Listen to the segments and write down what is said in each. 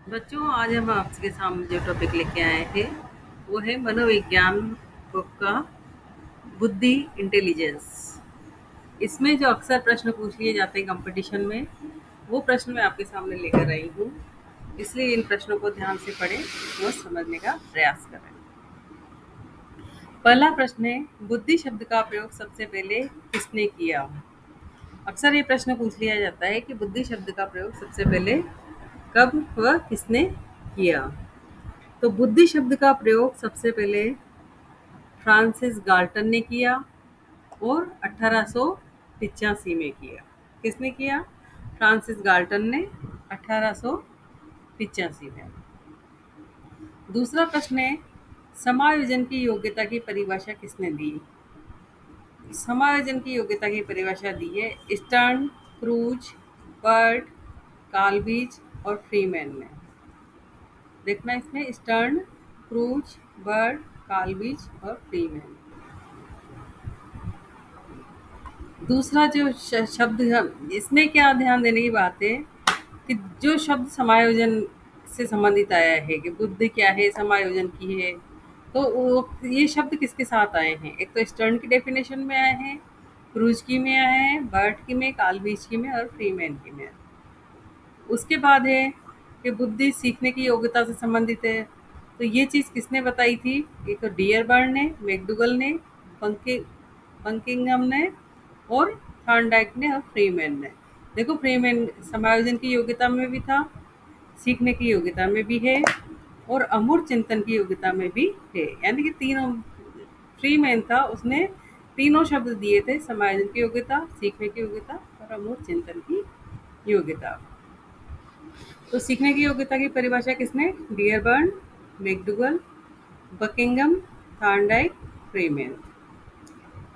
बच्चों, आज हम आपके सामने जो टॉपिक लेके आए थे वो है मनोविज्ञान बुक का बुद्धि इंटेलिजेंस। इसमें जो अक्सर प्रश्न पूछ लिए जाते हैं कंपटीशन में, वो प्रश्न मैं आपके सामने लेकर आई हूँ। इसलिए इन प्रश्नों को ध्यान से पढ़ें और समझने का प्रयास करें। पहला प्रश्न है, बुद्धि शब्द का प्रयोग सबसे पहले किसने किया? अक्सर ये प्रश्न पूछ लिया जाता है कि बुद्धि शब्द का प्रयोग सबसे पहले कब व किसने किया। तो बुद्धि शब्द का प्रयोग सबसे पहले फ्रांसिस गाल्टन ने किया और 1885 में किया। किसने किया? फ्रांसिस गाल्टन ने 1885 में। दूसरा प्रश्न है, समायोजन की योग्यता की परिभाषा किसने दी? समायोजन की योग्यता की परिभाषा दी है स्टर्न, क्रूज, बर्ट, काल्विज और फ्रीमैन ने। देखना इसमें स्टर्न, क्रूज, बर्ट, काल्विज और फ्रीमैन। दूसरा जो शब्द है, इसमें क्या ध्यान देने की बात है कि जो शब्द समायोजन से संबंधित आया है कि बुद्धि क्या है, समायोजन की है, तो ये शब्द किसके साथ आए हैं? एक तो स्टर्न की डेफिनेशन में आए हैं, क्रूज की में आए हैं, बर्ट की में, काल्विज की में और फ्रीमैन की में। उसके बाद है कि बुद्धि सीखने की योग्यता से संबंधित है। तो ये चीज़ किसने बताई थी? एक तो डियरबर्न ने, मैकडूगल ने, बंकिंगम ने और थॉर्नडाइक ने और फ्रीमैन ने। देखो, फ्रीमैन समायोजन की योग्यता में भी था, सीखने की योग्यता में भी है और अमूर्त चिंतन की योग्यता में भी है। यानी कि तीनों फ्रीमैन था, उसने तीनों शब्द दिए थे, समायोजन की योग्यता, सीखने की योग्यता और अमूर्त चिंतन की योग्यता। तो सीखने की योग्यता की परिभाषा किसने? Dearborn, McDougall, Buckingham, Thorndike, Freeman.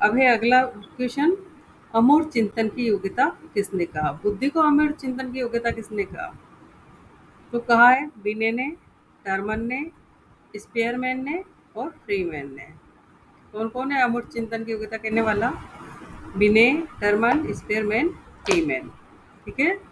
अब है अगला क्वेश्चन, अमूर्त चिंतन की योग्यता किसने कहा? बुद्धि को अमूर्त चिंतन की योग्यता किसने कहा? तो कहा है बिने ने, टर्मन ने, स्पेयरमैन ने और फ्रीमैन ने। कौन कौन है अमूर्त चिंतन की योग्यता कहने वाला? बिने, टर्मन, स्पेयरमैन, फ्रीमैन। ठीक है।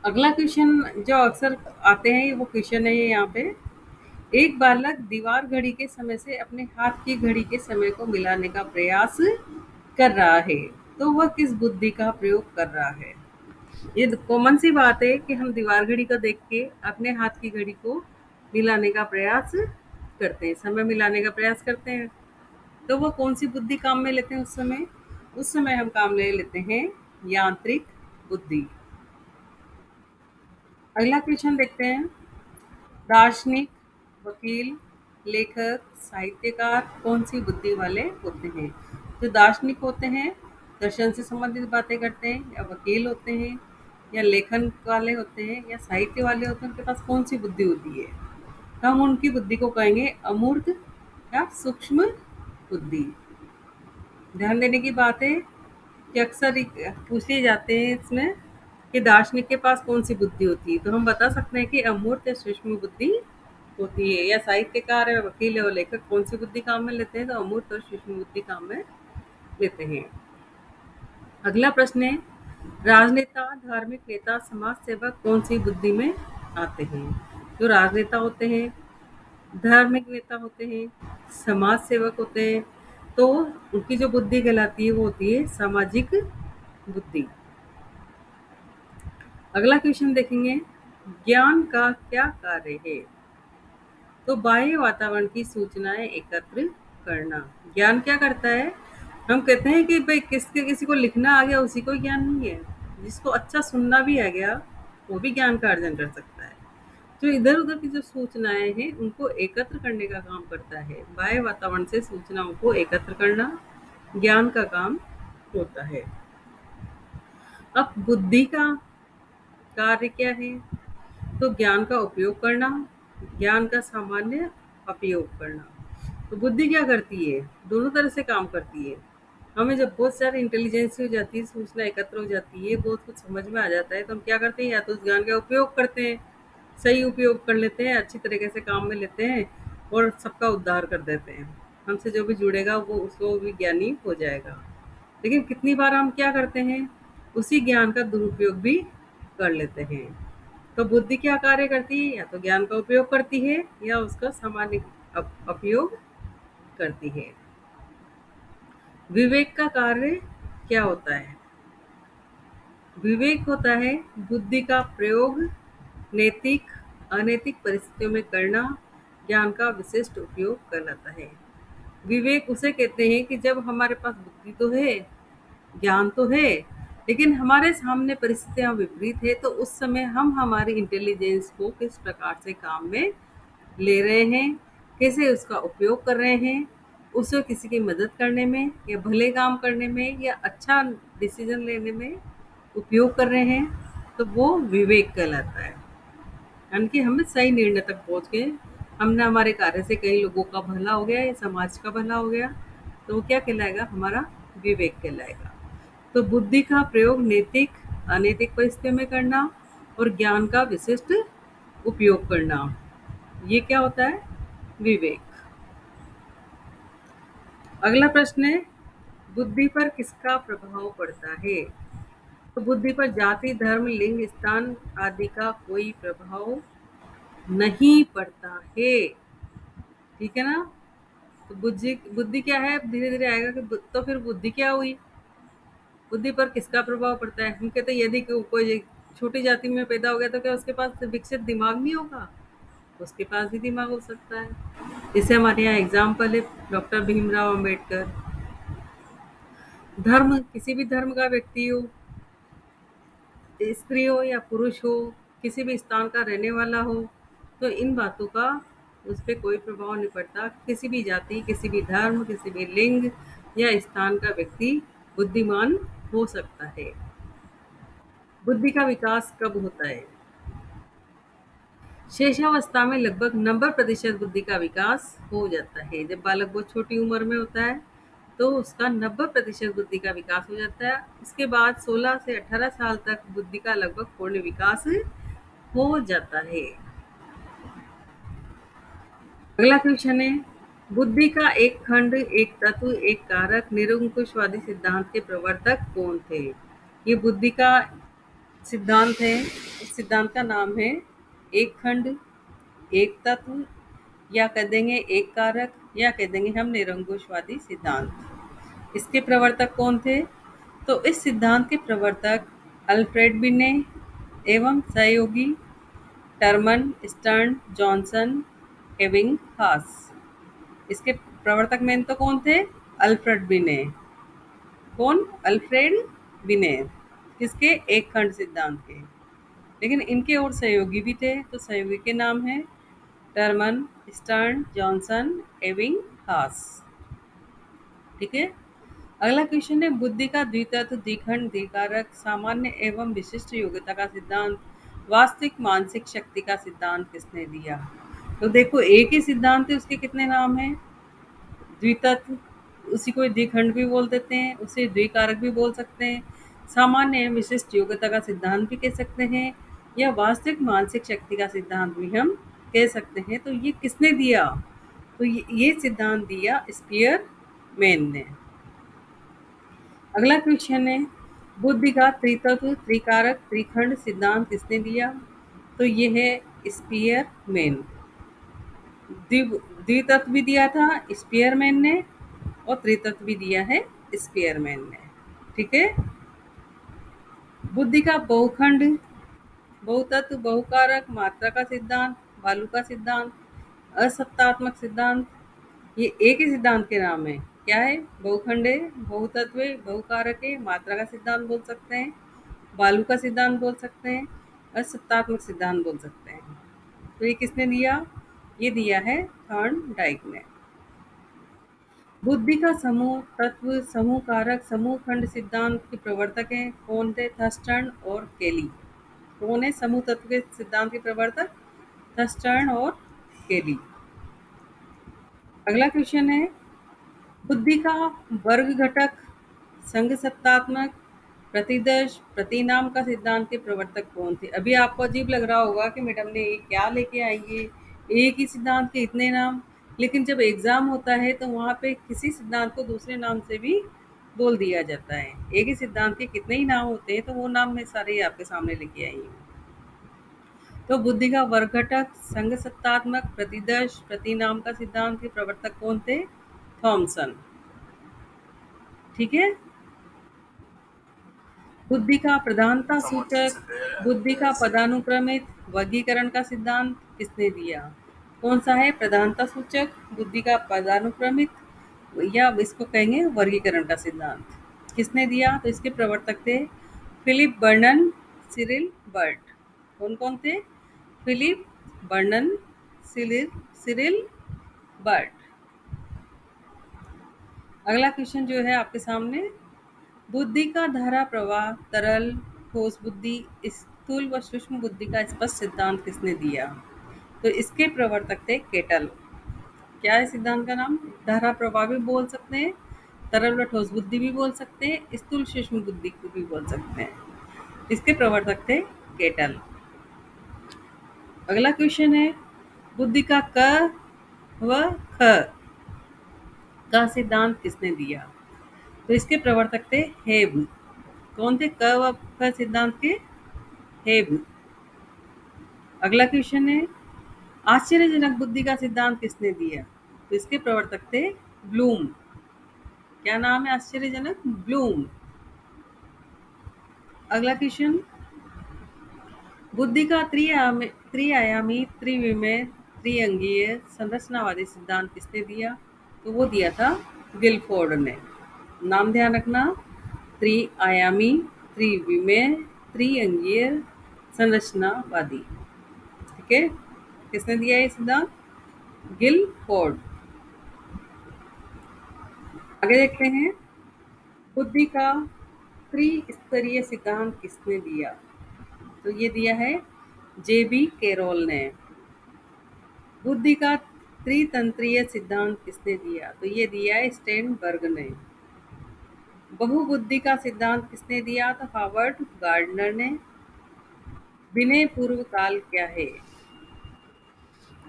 अगला क्वेश्चन जो अक्सर आते हैं वो क्वेश्चन है यहाँ पे, एक बालक दीवार घड़ी के समय से अपने हाथ की घड़ी के समय को मिलाने का प्रयास कर रहा है, तो वह किस बुद्धि का प्रयोग कर रहा है? ये कॉमन सी बात है कि हम दीवार घड़ी को देख के अपने हाथ की घड़ी को मिलाने का प्रयास करते हैं, समय मिलाने का प्रयास करते हैं। तो वह कौन सी बुद्धि काम में लेते हैं उस समय? उस समय हम काम ले लेते हैं यांत्रिक बुद्धि। अगला क्वेश्चन देखते हैं, दार्शनिक, वकील, लेखक, साहित्यकार कौन सी बुद्धि वाले होते हैं? जो दार्शनिक होते हैं, दर्शन से संबंधित बातें करते हैं, या वकील होते हैं, या लेखन वाले होते हैं, या साहित्य वाले होते हैं, उनके पास कौन सी बुद्धि होती है? तो हम उनकी बुद्धि को कहेंगे अमूर्त या सूक्ष्म बुद्धि। ध्यान देने की बात है कि अक्सर पूछे जाते हैं इसमें कि दार्शनिक के पास कौन सी बुद्धि होती है, तो हम बता सकते हैं कि अमूर्त या सूक्ष्म बुद्धि होती है। या साहित्यकार है, वकील है और लेखक कौन सी बुद्धि काम में लेते हैं? तो अमूर्त और सूक्ष्म बुद्धि काम में लेते हैं। अगला प्रश्न है, राजनेता, धार्मिक नेता, समाज सेवक कौन सी बुद्धि में आते हैं? जो राजनेता होते हैं, धार्मिक नेता होते हैं, समाज सेवक होते हैं, तो उनकी जो बुद्धि कहलाती है वो होती है सामाजिक बुद्धि। अगला क्वेश्चन देखेंगे, ज्ञान का क्या कार्य है? तो बाह्य वातावरण की सूचनाएं एकत्र करना। ज्ञान क्या करता है? हम कहते हैं कि भाई किसी को लिखना आ गया उसी को ज्ञान नहीं है, जिसको अच्छा सुनना भी आ गया वो भी ज्ञान का अर्जन कर सकता है। जो इधर उधर की जो सूचनाएं हैं उनको एकत्र करने का काम करता है। बाह्य वातावरण से सूचनाओं को एकत्र करना ज्ञान का काम होता है। अब बुद्धि का कार्य क्या है? तो ज्ञान का उपयोग करना, ज्ञान का सामान्य उपयोग करना। तो बुद्धि क्या करती है? दोनों तरह से काम करती है। हमें जब बहुत सारी इंटेलिजेंस हो जाती है, सूचना एकत्र हो जाती है, बहुत कुछ समझ में आ जाता है, तो हम क्या करते हैं? या तो उस ज्ञान का उपयोग करते हैं, सही उपयोग कर लेते हैं, अच्छी तरीके से काम में लेते हैं और सबका उद्धार कर देते हैं। हमसे जो भी जुड़ेगा वो उसको भी ज्ञानी हो जाएगा। लेकिन कितनी बार हम क्या करते हैं? उसी ज्ञान का दुरुपयोग भी कर लेते हैं। तो बुद्धि क्या कार्य करती है? या तो ज्ञान का उपयोग करती है या उसका सामान्य उपयोग करती है। विवेक का कार्य क्या होता है? विवेक होता है बुद्धि का प्रयोग नैतिक अनैतिक परिस्थितियों में करना, ज्ञान का विशिष्ट उपयोग कहलाता है। विवेक उसे कहते हैं कि जब हमारे पास बुद्धि तो है, ज्ञान तो है, लेकिन हमारे सामने परिस्थितियां विपरीत है, तो उस समय हम हमारी इंटेलिजेंस को किस प्रकार से काम में ले रहे हैं, कैसे उसका उपयोग कर रहे हैं, उसे किसी की मदद करने में या भले काम करने में या अच्छा डिसीजन लेने में उपयोग कर रहे हैं, तो वो विवेक कहलाता है। यानी कि हमें सही निर्णय तक पहुंच गए, हमने हमारे कार्य से कई लोगों का भला हो गया या समाज का भला हो गया, तो वो क्या कहलाएगा? हमारा विवेक कहलाएगा। तो बुद्धि का प्रयोग नैतिक अनैतिक परिस्थितियों में करना और ज्ञान का विशिष्ट उपयोग करना, ये क्या होता है? विवेक। अगला प्रश्न है, बुद्धि पर किसका प्रभाव पड़ता है? तो बुद्धि पर जाति धर्म लिंग स्थान आदि का कोई प्रभाव नहीं पड़ता है। ठीक है ना? तो बुद्धि बुद्धि क्या है? धीरे धीरे आएगा कि तो फिर बुद्धि क्या हुई? बुद्धि पर किसका प्रभाव पड़ता है? हम कहते हैं यदि कोई छोटी जाति में पैदा हो गया तो क्या उसके पास विकसित दिमाग नहीं होगा? उसके पास भी दिमाग हो सकता है। जैसे हमारे यहाँ एग्जाम्पल है डॉक्टर भीमराव अंबेडकर। धर्म, किसी भी धर्म का व्यक्ति हो, स्त्री हो या पुरुष हो, किसी भी स्थान का रहने वाला हो, तो इन बातों का उस पर कोई प्रभाव नहीं पड़ता। किसी भी जाति, किसी भी धर्म, किसी भी लिंग या स्थान का व्यक्ति बुद्धिमान हो सकता है। बुद्धि का विकास कब होता है? शेषावस्था में लगभग 90% बुद्धि का विकास हो जाता है। जब बालक बहुत छोटी उम्र में होता है तो उसका 90% बुद्धि का विकास हो जाता है। इसके बाद 16 से 18 साल तक बुद्धि का लगभग पूर्ण विकास हो जाता है। अगला क्वेश्चन है, बुद्धि का एक खंड, एक तत्व, एक कारक निरंकुशवादी सिद्धांत के प्रवर्तक कौन थे? ये बुद्धि का सिद्धांत है। इस सिद्धांत का नाम है एक खंड, एक तत्व, या कह देंगे एक कारक, या कह देंगे हम निरंकुशवादी सिद्धांत। इसके प्रवर्तक कौन थे? तो इस सिद्धांत के प्रवर्तक अल्फ्रेड बिने एवं सहयोगी टर्मन, स्टर्न, जॉनसन, एबिंगहास। इसके प्रवर्तक मेन तो कौन थे? अल्फ्रेड बिने। कौन? अल्फ्रेड बिने। किसके? एक खंड सिद्धांत के। लेकिन इनके और सहयोगी भी थे, तो सहयोगी के नाम है टर्मन, स्टर्न, जॉनसन, एबिंगहास। ठीक है। अगला क्वेश्चन है, बुद्धि का द्वितत्व, द्विखंड, द्विकारक, सामान्य एवं विशिष्ट योग्यता का सिद्धांत, वास्तविक मानसिक शक्ति का सिद्धांत किसने दिया? तो देखो, एक ही सिद्धांत है, उसके कितने नाम हैं? द्वितत्व, उसी को द्विखंड भी बोल देते हैं, उसे द्विकारक भी बोल सकते हैं, सामान्य एवं विशिष्ट योग्यता का सिद्धांत भी कह सकते हैं, या वास्तविक मानसिक शक्ति का सिद्धांत भी हम कह सकते हैं। तो ये किसने दिया? तो ये सिद्धांत दिया स्पीयरमैन ने। अगला क्वेश्चन है, बुद्धि का त्रितत्व, त्रिकारक, त्रिखंड सिद्धांत किसने दिया? तो ये है स्पीयरमैन। द्वितत्व भी दिया था स्पीयरमैन ने और त्रितत्व भी दिया है स्पीयरमैन ने। ठीक है। बुद्धि का बहुखंड, बहुतत्व, बहुकारक, मात्रा का सिद्धांत, बालू का सिद्धांत, असत्तात्मक सिद्धांत, ये एक ही सिद्धांत के नाम है। क्या है? बहुखंड है, बहुतत्व है, बहुकारक है, मात्रा का सिद्धांत बोल सकते हैं, बालू का सिद्धांत बोल सकते हैं, असत्तात्मक सिद्धांत बोल सकते हैं। तो ये किसने दिया? ये दिया है थॉर्नडाइक ने। बुद्धि का समूह तत्व, समूह कारक, समूह खंड सिद्धांत के प्रवर्तक हैं कौन थे? थर्स्टन और केली। कौन है समूह तत्व के सिद्धांत के प्रवर्तक? थर्स्टन और केली। अगला क्वेश्चन है, बुद्धि का वर्ग घटक, संघ सत्तात्मक, प्रतिदर्श, प्रतिनाम का सिद्धांत के प्रवर्तक कौन थे? अभी आपको अजीब लग रहा होगा कि मैडम ने ये क्या लेके आई है, एक ही सिद्धांत के इतने नाम। लेकिन जब एग्जाम होता है तो वहाँ पे किसी सिद्धांत को दूसरे नाम से भी बोल दिया जाता है। एक ही सिद्धांत के कितने ही नाम होते हैं, तो वो नाम मैं सारे आपके सामने लेके आई हूँ। तो बुद्धि का वर्ग घटक, संघ सत्तात्मक, प्रतिदर्श, प्रतिनाम का सिद्धांत के प्रवर्तक कौन थे? थॉमसन। ठीक है। बुद्धि का प्रधानता सूचक, बुद्धि का पदानुक्रमित वर्गीकरण का सिद्धांत किसने दिया? कौन सा है प्रधानता सूचक, बुद्धि का पदानुक्रमित, या इसको कहेंगे वर्गीकरण का सिद्धांत? किसने दिया? तो इसके प्रवर्तक थे फिलिप बर्नन, सिरिल बर्ट। कौन कौन थे? Philip Vernon, Cyril Burt. अगला क्वेश्चन जो है आपके सामने, बुद्धि का धारा प्रवाह, तरल, ठोस बुद्धि, स्थूल व सूक्ष्म बुद्धि का स्पष्ट सिद्धांत किसने दिया? तो इसके प्रवर्तक थे केटल। क्या है सिद्धांत का नाम? धारा प्रवाह भी बोल सकते हैं, तरल व ठोस बुद्धि भी बोल सकते हैं, स्थूल सूक्ष्म बुद्धि को भी बोल सकते हैं। इसके प्रवर्तक थे केटल। अगला क्वेश्चन है, बुद्धि का क व ख का सिद्धांत किसने दिया? तो इसके प्रवर्तक थे हेब। कौन थे क व ख सिद्धांत के? हेब। अगला क्वेश्चन है, आश्चर्यजनक बुद्धि का सिद्धांत किसने दिया? तो इसके प्रवर्तक थे ब्लूम। क्या नाम है आश्चर्यजनक? ब्लूम। अगला क्वेश्चन, बुद्धि का त्रिआयामी, त्रिविमय, त्रिअंगीय, संरचनावादी सिद्धांत किसने दिया? तो वो दिया था गिलफोर्ड ने। नाम ध्यान रखना, त्रिआयामी, त्रिविमय, त्रिअंगीय, संरचनावादी। ठीक है, किसने दिया ये सिद्धांत? गिलफोर्ड। आगे देखते हैं, बुद्धि का त्रिस्तरीय सिद्धांत किसने दिया? तो ये दिया है जेबी कैरोल ने। बुद्धि का त्रितंत्रीय सिद्धांत किसने दिया? तो ये दिया है स्टेनबर्ग ने। बहुबुद्धि का सिद्धांत किसने दिया? तो हार्वर्ड गार्डनर ने। विनय पूर्व काल क्या है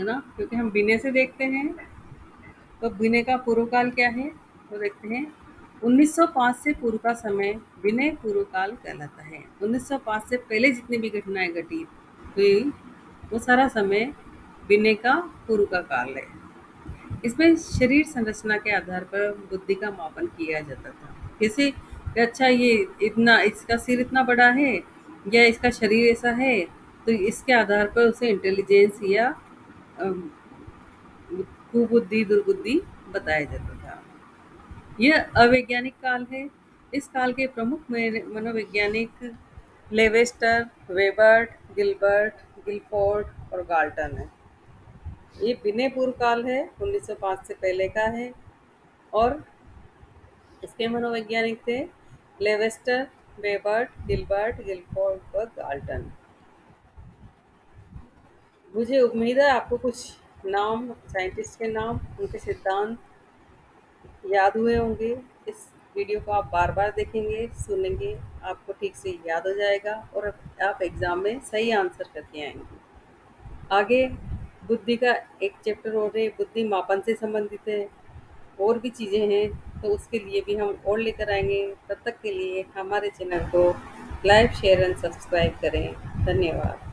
ना, क्योंकि हम विनय से देखते हैं, तो विनय का पूर्व काल क्या है? तो देखते हैं, 1905 से पूर्व का समय विनय पूर्व काल कहलाता है। 1905 से पहले जितनी भी घटनाएं घटी हुई, वो सारा समय विनय का पूर्व का काल है। इसमें शरीर संरचना के आधार पर बुद्धि का मापन किया जाता था। जैसे अच्छा, ये इतना, इसका सिर इतना बड़ा है या इसका शरीर ऐसा है, तो इसके आधार पर उसे इंटेलिजेंस या कुबुद्धि, दुर्बुद्धि बताया जाता था। यह अवैज्ञानिक काल है। इस काल के प्रमुख मनोवैज्ञानिक लेवेस्टर, वेबर्ट, गिलबर्ट, गिलफोर्ड और गाल्टन है। ये विनय पूर्व काल है, 1905 से पहले का है, और इसके मनोवैज्ञानिक थे लेवेस्टर, वेबर्ट, गिलबर्ट, गिलफोर्ड और गाल्टन। मुझे उम्मीद है आपको कुछ नाम, साइंटिस्ट के नाम, उनके सिद्धांत याद हुए होंगे। इस वीडियो को आप बार बार देखेंगे, सुनेंगे, आपको ठीक से याद हो जाएगा और आप एग्ज़ाम में सही आंसर करके आएंगे। आगे बुद्धि का एक चैप्टर और है, बुद्धि मापन से संबंधित है, और भी चीज़ें हैं, तो उसके लिए भी हम और लेकर आएंगे। तब तक के लिए हमारे चैनल को लाइक, शेयर एंड सब्सक्राइब करें। धन्यवाद।